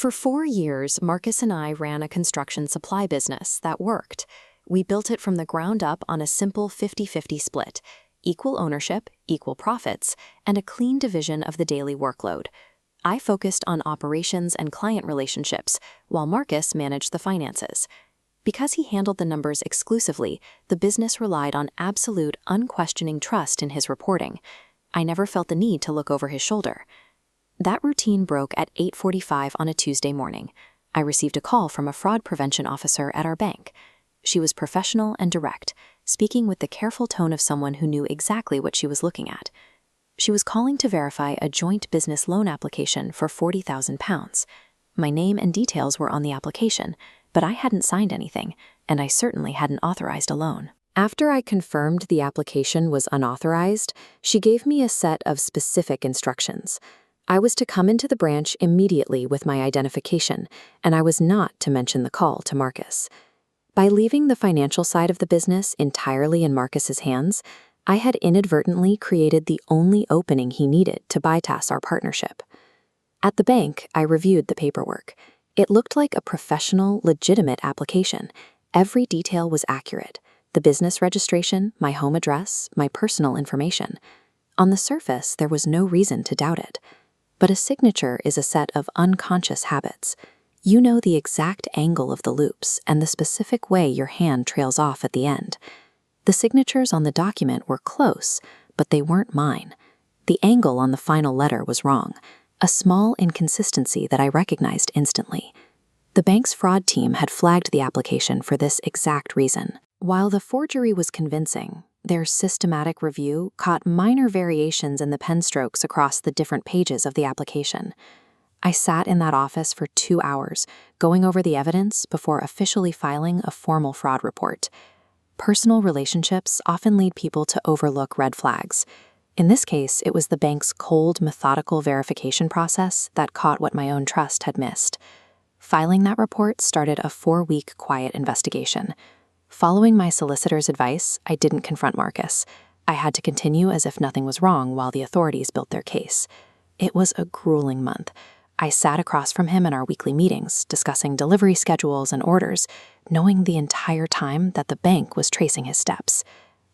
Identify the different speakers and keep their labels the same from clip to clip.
Speaker 1: For 4 years, Marcus and I ran a construction supply business that worked. We built it from the ground up on a simple 50-50 split, equal ownership, equal profits, and a clean division of the daily workload. I focused on operations and client relationships, while Marcus managed the finances. Because he handled the numbers exclusively, the business relied on absolute, unquestioning trust in his reporting. I never felt the need to look over his shoulder. That routine broke at 8:45 on a Tuesday morning. I received a call from a fraud prevention officer at our bank. She was professional and direct, speaking with the careful tone of someone who knew exactly what she was looking at. She was calling to verify a joint business loan application for £40,000. My name and details were on the application, but I hadn't signed anything, and I certainly hadn't authorized a loan. After I confirmed the application was unauthorized, she gave me a set of specific instructions. I was to come into the branch immediately with my identification, and I was not to mention the call to Marcus. By leaving the financial side of the business entirely in Marcus's hands, I had inadvertently created the only opening he needed to bypass our partnership. At the bank, I reviewed the paperwork. It looked like a professional, legitimate application. Every detail was accurate: the business registration, my home address, my personal information. On the surface, there was no reason to doubt it. But a signature is a set of unconscious habits. You know the exact angle of the loops and the specific way your hand trails off at the end. The signatures on the document were close, but they weren't mine. The angle on the final letter was wrong, a small inconsistency that I recognized instantly. The bank's fraud team had flagged the application for this exact reason. While the forgery was convincing, their systematic review caught minor variations in the pen strokes across the different pages of the application. I sat in that office for 2 hours, going over the evidence before officially filing a formal fraud report. Personal relationships often lead people to overlook red flags. In this case, it was the bank's cold, methodical verification process that caught what my own trust had missed. Filing that report started a 4-week quiet investigation. Following my solicitor's advice, I didn't confront Marcus. I had to continue as if nothing was wrong while the authorities built their case. It was a grueling month. I sat across from him in our weekly meetings, discussing delivery schedules and orders, knowing the entire time that the bank was tracing his steps.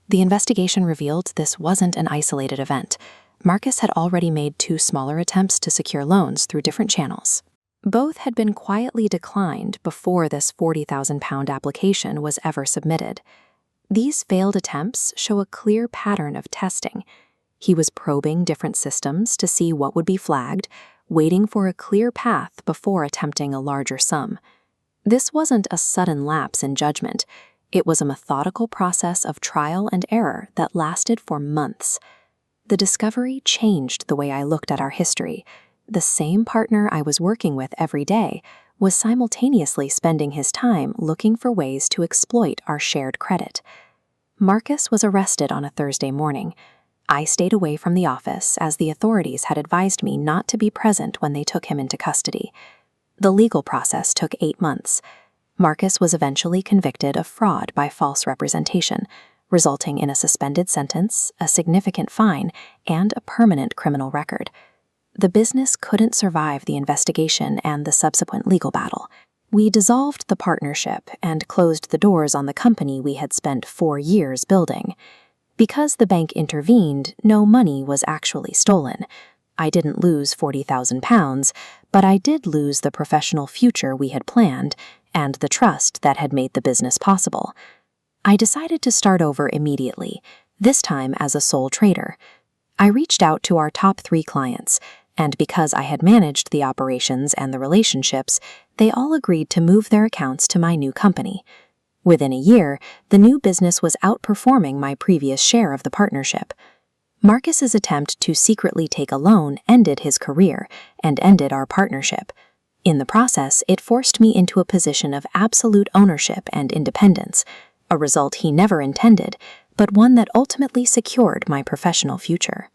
Speaker 1: The investigation revealed this wasn't an isolated event. Marcus had already made 2 smaller attempts to secure loans through different channels. Both had been quietly declined before this £40,000 application was ever submitted. These failed attempts show a clear pattern of testing. He was probing different systems to see what would be flagged, waiting for a clear path before attempting a larger sum. This wasn't a sudden lapse in judgment. It was a methodical process of trial and error that lasted for months. The discovery changed the way I looked at our history. The same partner I was working with every day was simultaneously spending his time looking for ways to exploit our shared credit. Marcus was arrested on a Thursday morning. I stayed away from the office as the authorities had advised me not to be present when they took him into custody. The legal process took 8 months. Marcus was eventually convicted of fraud by false representation, resulting in a suspended sentence, a significant fine, and a permanent criminal record. The business couldn't survive the investigation and the subsequent legal battle. We dissolved the partnership and closed the doors on the company we had spent 4 years building. Because the bank intervened, no money was actually stolen. I didn't lose £40,000, but I did lose the professional future we had planned and the trust that had made the business possible. I decided to start over immediately, this time as a sole trader. I reached out to our top 3 clients, and because I had managed the operations and the relationships, they all agreed to move their accounts to my new company. Within a year, the new business was outperforming my previous share of the partnership. Marcus's attempt to secretly take a loan ended his career and ended our partnership. In the process, it forced me into a position of absolute ownership and independence, a result he never intended, but one that ultimately secured my professional future.